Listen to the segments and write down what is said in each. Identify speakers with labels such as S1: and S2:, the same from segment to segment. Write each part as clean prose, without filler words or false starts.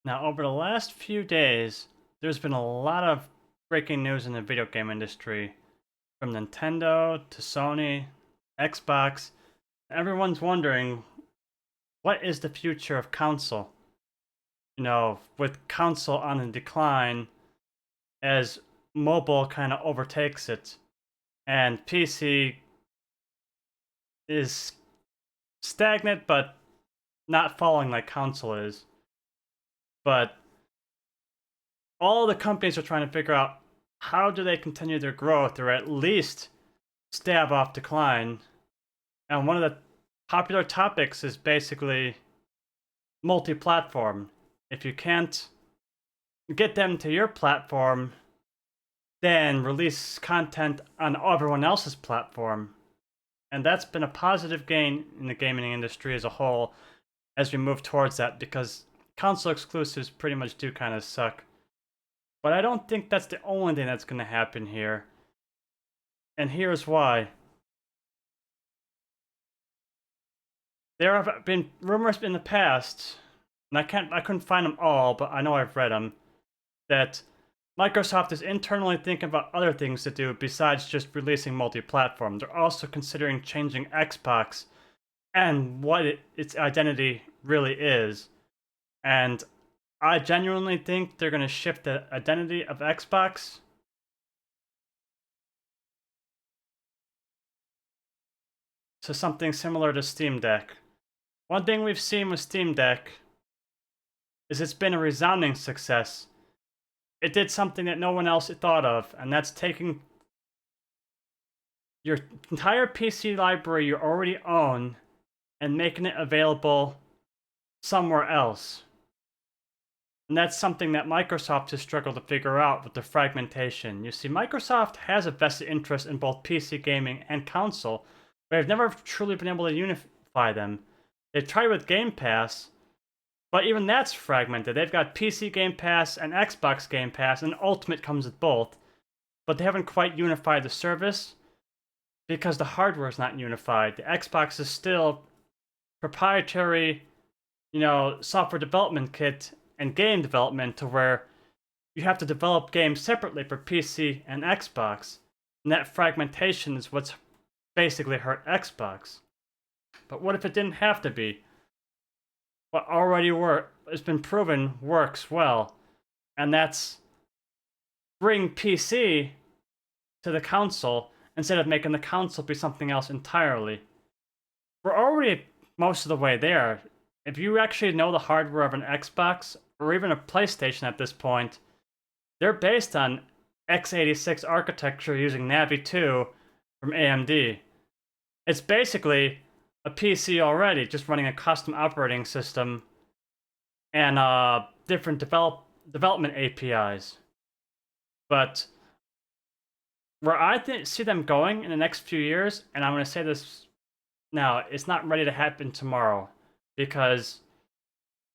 S1: Now, over the last few days, there's been a lot of breaking news in the video game industry, from Nintendo to Sony, Xbox. Everyone's wondering, what is the future of console? With console on a decline as mobile kind of overtakes it, and PC is stagnant but not falling like console is. But all the companies are trying to figure out how do they continue their growth or at least stave off decline. And one of the popular topics is basically multi-platform. If you can't get them to your platform, then release content on everyone else's platform. And that's been a positive gain in the gaming industry as a whole as we move towards that, because console exclusives pretty much do kind of suck. But I don't think that's the only thing that's going to happen here. And here's why. There have been rumors in the past, and I couldn't find them all, but I know I've read them, that Microsoft is internally thinking about other things to do besides just releasing multi-platform. They're also considering changing Xbox and what its identity really is. And I genuinely think they're going to shift the identity of Xbox to something similar to Steam Deck. One thing we've seen with Steam Deck is it's been a resounding success. It did something that no one else had thought of, and that's taking your entire PC library you already own and making it available somewhere else. And that's something that Microsoft has struggled to figure out with the fragmentation. You see, Microsoft has a vested interest in both PC gaming and console, but they've never truly been able to unify them. They've tried with Game Pass, but even that's fragmented. They've got PC Game Pass and Xbox Game Pass, and Ultimate comes with both. But they haven't quite unified the service because the hardware is not unified. The Xbox is still proprietary, software development kit and game development, to where you have to develop games separately for PC and Xbox. And that fragmentation is what's basically hurt Xbox. But what if it didn't have to be? What already has been proven works well, and that's bring PC to the console instead of making the console be something else entirely. We're already most of the way there. If you actually know the hardware of an Xbox or even a PlayStation at this point, they're based on x86 architecture using Navi 2 from AMD. It's basically a PC already, just running a custom operating system and different development APIs. But where I see them going in the next few years, and I'm going to say this now, it's not ready to happen tomorrow, because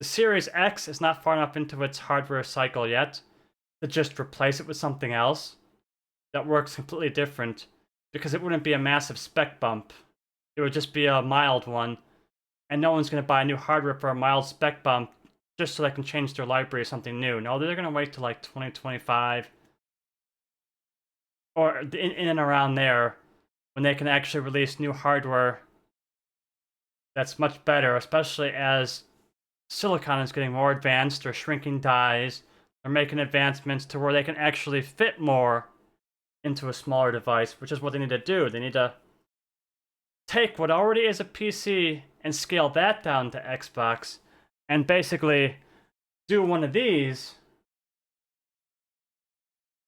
S1: the Series X is not far enough into its hardware cycle yet to just replace it with something else that works completely different, because it wouldn't be a massive spec bump. It would just be a mild one, and no one's going to buy new hardware for a mild spec bump just so they can change their library to something new. No, they're going to wait till like 2025 or in and around there, when they can actually release new hardware that's much better, especially as silicon is getting more advanced. They're shrinking dies, they're making advancements to where they can actually fit more into a smaller device, which is what they need to do. They need to take what already is a PC and scale that down to Xbox, and basically do one of these,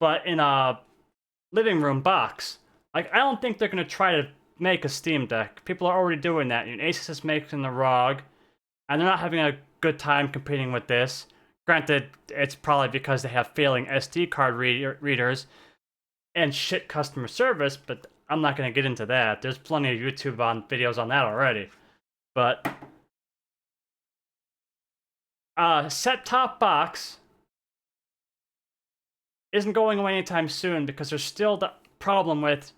S1: but in a living room box. Like, I don't think they're going to try to make a Steam Deck. People are already doing that. Asus is making the ROG, and they're not having a good time competing with this. Granted, it's probably because they have failing SD card readers and shit customer service, but I'm not going to get into that. There's plenty of YouTube videos on that already. But set-top box isn't going away anytime soon, because there's still the problem with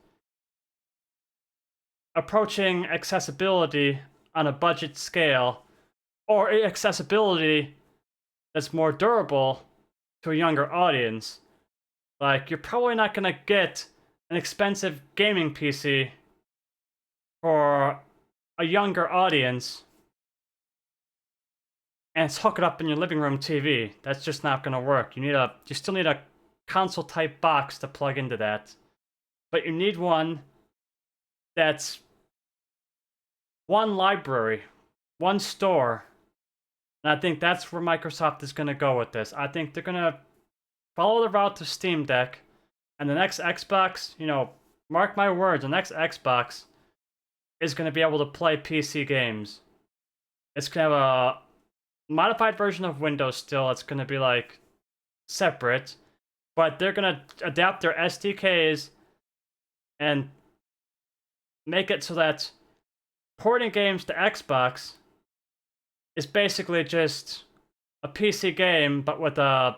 S1: approaching accessibility on a budget scale, or accessibility that's more durable to a younger audience. Like, you're probably not gonna get an expensive gaming PC for a younger audience and hook it up in your living room TV. That's just not gonna work. You still need a console type box to plug into that. But you need one that's one library, one store. And I think that's where Microsoft is gonna go with this. I think they're gonna follow the route to Steam Deck, and the next Xbox, mark my words, the next Xbox is gonna be able to play PC games. It's gonna have a modified version of Windows still. It's gonna be like separate, but they're gonna adapt their SDKs and make it so that porting games to Xbox is basically just a PC game, but with a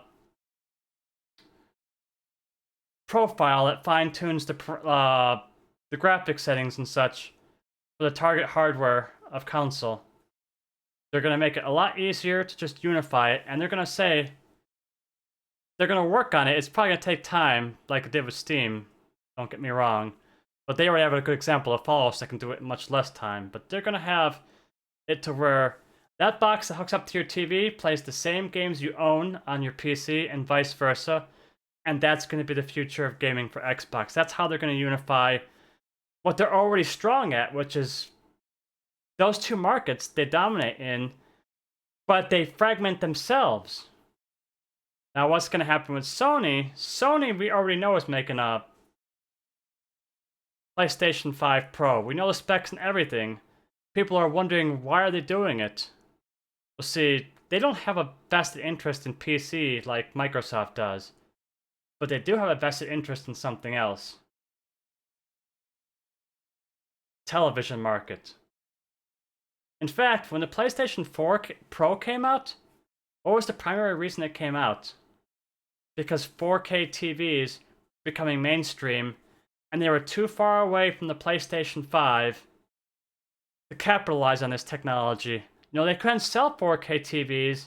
S1: profile that fine-tunes the graphics settings and such for the target hardware of console. They're going to make it a lot easier to just unify it, and they're going to say they're going to work on it. It's probably going to take time, like it did with Steam, don't get me wrong. But they already have a good example of Fallout that can do it in much less time. But they're going to have it to where that box that hooks up to your TV plays the same games you own on your PC and vice versa. And that's going to be the future of gaming for Xbox. That's how they're going to unify what they're already strong at, which is those two markets they dominate in, but they fragment themselves. Now, what's going to happen with Sony? Sony, we already know, is making a PlayStation 5 Pro. We know the specs and everything. People are wondering, why are they doing it? Well, see, they don't have a vested interest in PC like Microsoft does. But they do have a vested interest in something else. Television market. In fact, when the PlayStation 4 Pro came out, what was the primary reason it came out? Because 4K TVs becoming mainstream, and they were too far away from the PlayStation 5 to capitalize on this technology. They couldn't sell 4K TVs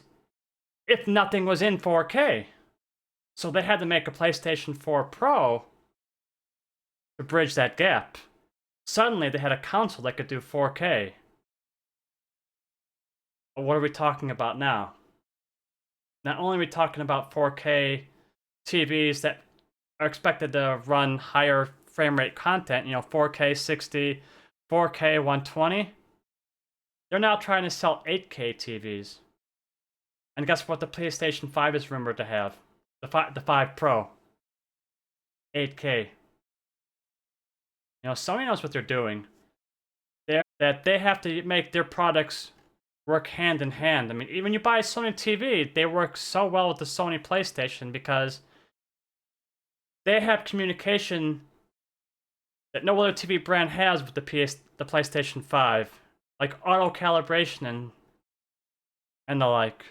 S1: if nothing was in 4K. So they had to make a PlayStation 4 Pro to bridge that gap. Suddenly, they had a console that could do 4K. But what are we talking about now? Not only are we talking about 4K TVs that are expected to run higher frame rate content, 4K 60, 4K 120, they're now trying to sell 8K TVs. And guess what the PlayStation 5 is rumored to have? The 5 Pro. 8K. Sony knows what they're doing. They have to make their products work hand in hand. I mean, even you buy a Sony TV, they work so well with the Sony PlayStation because they have communication that no other TV brand has with the PlayStation 5. Like auto calibration and the like.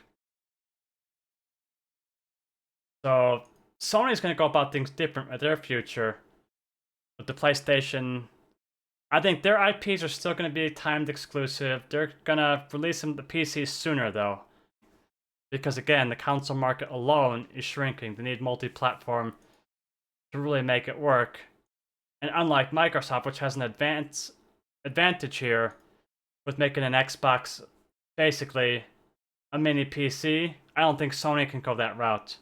S1: So Sony's going to go about things different with their future. With the PlayStation, I think their IPs are still going to be timed exclusive. They're going to release them to PCs sooner, though. Because again, the console market alone is shrinking. They need multi-platform to really make it work. And unlike Microsoft, which has an advantage here with making an Xbox basically a mini PC, I don't think Sony can go that route.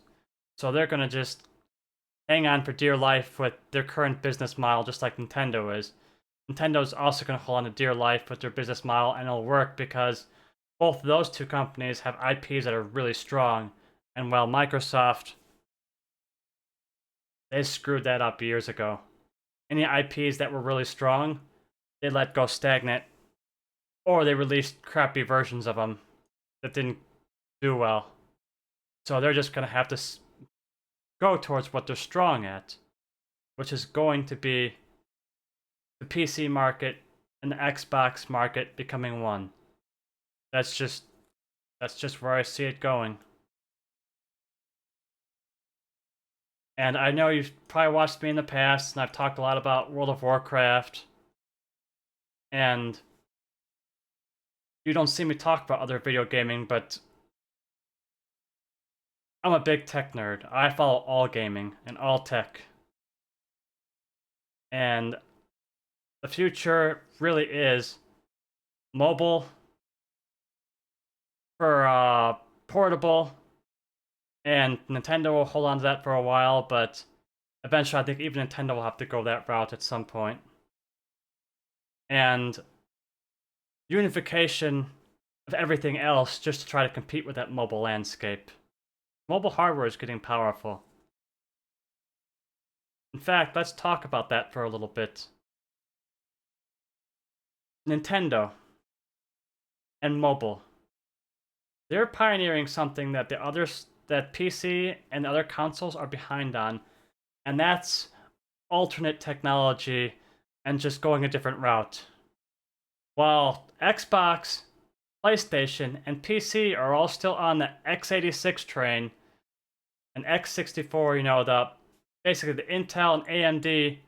S1: So they're going to just hang on for dear life with their current business model, just like Nintendo is. Nintendo's also going to hold on to dear life with their business model, and it'll work because both of those two companies have IPs that are really strong. And while Microsoft, they screwed that up years ago. Any IPs that were really strong, they let go stagnant, or they released crappy versions of them that didn't do well. So they're just going to have to go towards what they're strong at, which is going to be the PC market and the Xbox market becoming one. That's just where I see it going. And I know you've probably watched me in the past, and I've talked a lot about World of Warcraft. And you don't see me talk about other video gaming, but I'm a big tech nerd. I follow all gaming and all tech. And the future really is mobile for portable, and Nintendo will hold on to that for a while, but eventually I think even Nintendo will have to go that route at some point. And unification of everything else just to try to compete with that mobile landscape. Mobile hardware is getting powerful. In fact, let's talk about that for a little bit. Nintendo and mobile. They're pioneering something that that PC and other consoles are behind on, and that's alternate technology and just going a different route. While Xbox, PlayStation, and PC are all still on the x86 train, and x64, basically the Intel and AMD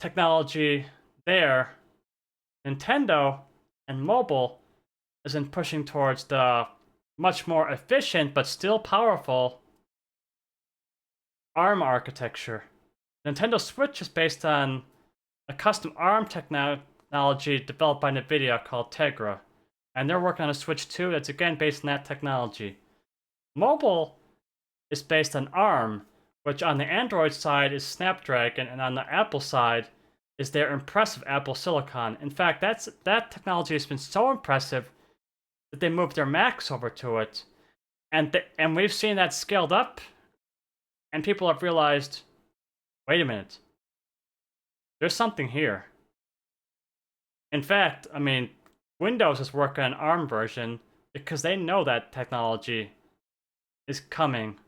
S1: technology there, Nintendo and mobile isn't pushing towards the much more efficient but still powerful ARM architecture. Nintendo Switch is based on a custom ARM technology developed by NVIDIA called Tegra, and they're working on a Switch 2 that's again based on that technology. Mobile is based on ARM, which on the Android side is Snapdragon, and on the Apple side is their impressive Apple Silicon. In fact, that technology has been so impressive that they moved their Macs over to it, and we've seen that scaled up, and people have realized, wait a minute, there's something here. In fact, Windows is working on an ARM version because they know that technology is coming.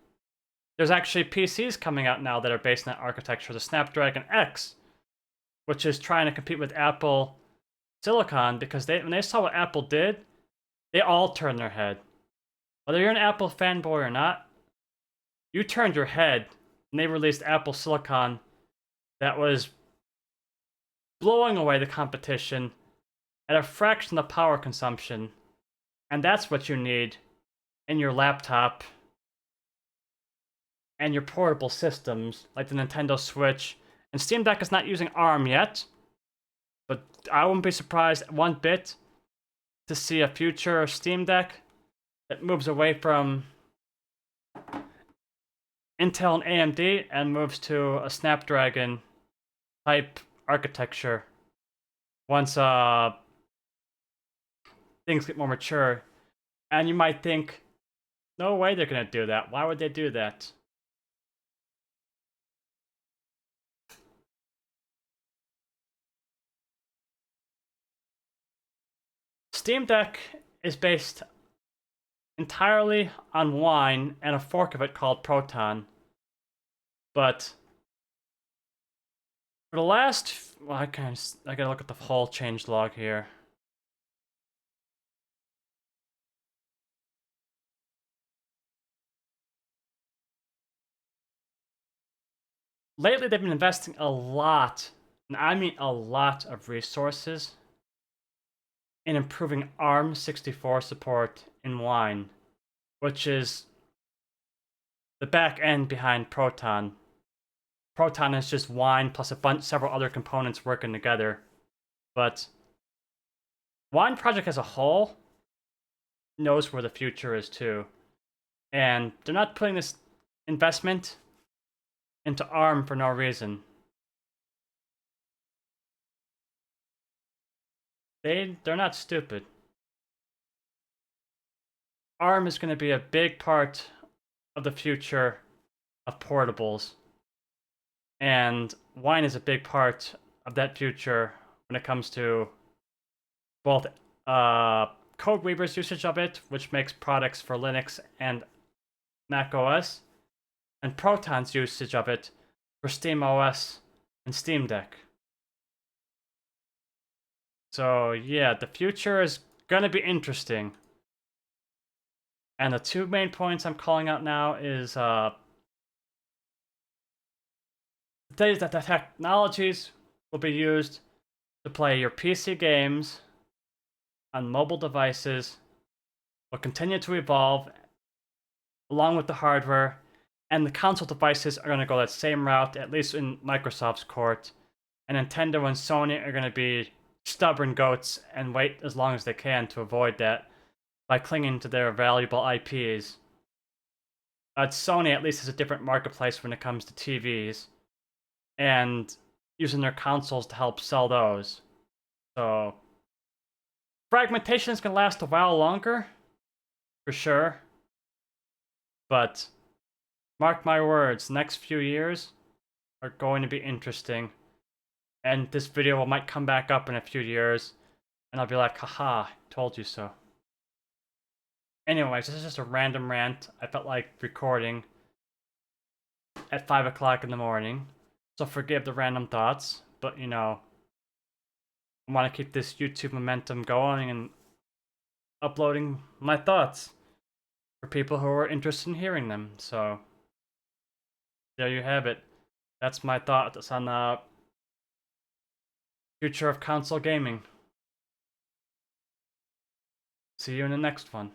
S1: There's actually PCs coming out now that are based on that architecture, the Snapdragon X, which is trying to compete with Apple Silicon, because when they saw what Apple did, they all turned their head. Whether you're an Apple fanboy or not, you turned your head when they released Apple Silicon that was blowing away the competition at a fraction of the power consumption. And that's what you need in your laptop and your portable systems, like the Nintendo Switch. And Steam Deck is not using ARM yet, but I wouldn't be surprised one bit to see a future Steam Deck that moves away from Intel and AMD and moves to a Snapdragon type architecture once things get more mature. And you might think, no way they're gonna do that. Why would they do that? Steam Deck is based entirely on Wine and a fork of it called Proton. But for the last, I gotta look at the whole changelog here. Lately, they've been investing a lot, and I mean a lot of resources in improving ARM64 support in Wine, which is the back end behind Proton. Proton is just Wine plus several other components working together. But Wine project as a whole knows where the future is too. And they're not putting this investment into ARM for no reason. They're not stupid. ARM is going to be a big part of the future of portables. And Wine is a big part of that future when it comes to both CodeWeaver's usage of it, which makes products for Linux and Mac OS, and Proton's usage of it for SteamOS and Steam Deck. So yeah, the future is gonna be interesting. And the two main points I'm calling out now is that the technologies will be used to play your PC games on mobile devices will continue to evolve along with the hardware, and the console devices are going to go that same route, at least in Microsoft's court. And Nintendo and Sony are going to be stubborn goats and wait as long as they can to avoid that by clinging to their valuable IPs. But Sony at least has a different marketplace when it comes to TVs, and using their consoles to help sell those. So, fragmentation is going to last a while longer, for sure. But, mark my words, the next few years are going to be interesting. And this video might come back up in a few years, and I'll be like, haha, told you so. Anyways, this is just a random rant I felt like recording at 5 o'clock in the morning. So forgive the random thoughts, but you know, I want to keep this YouTube momentum going and uploading my thoughts for people who are interested in hearing them. So there you have it. That's my thoughts on the future of console gaming. See you in the next one.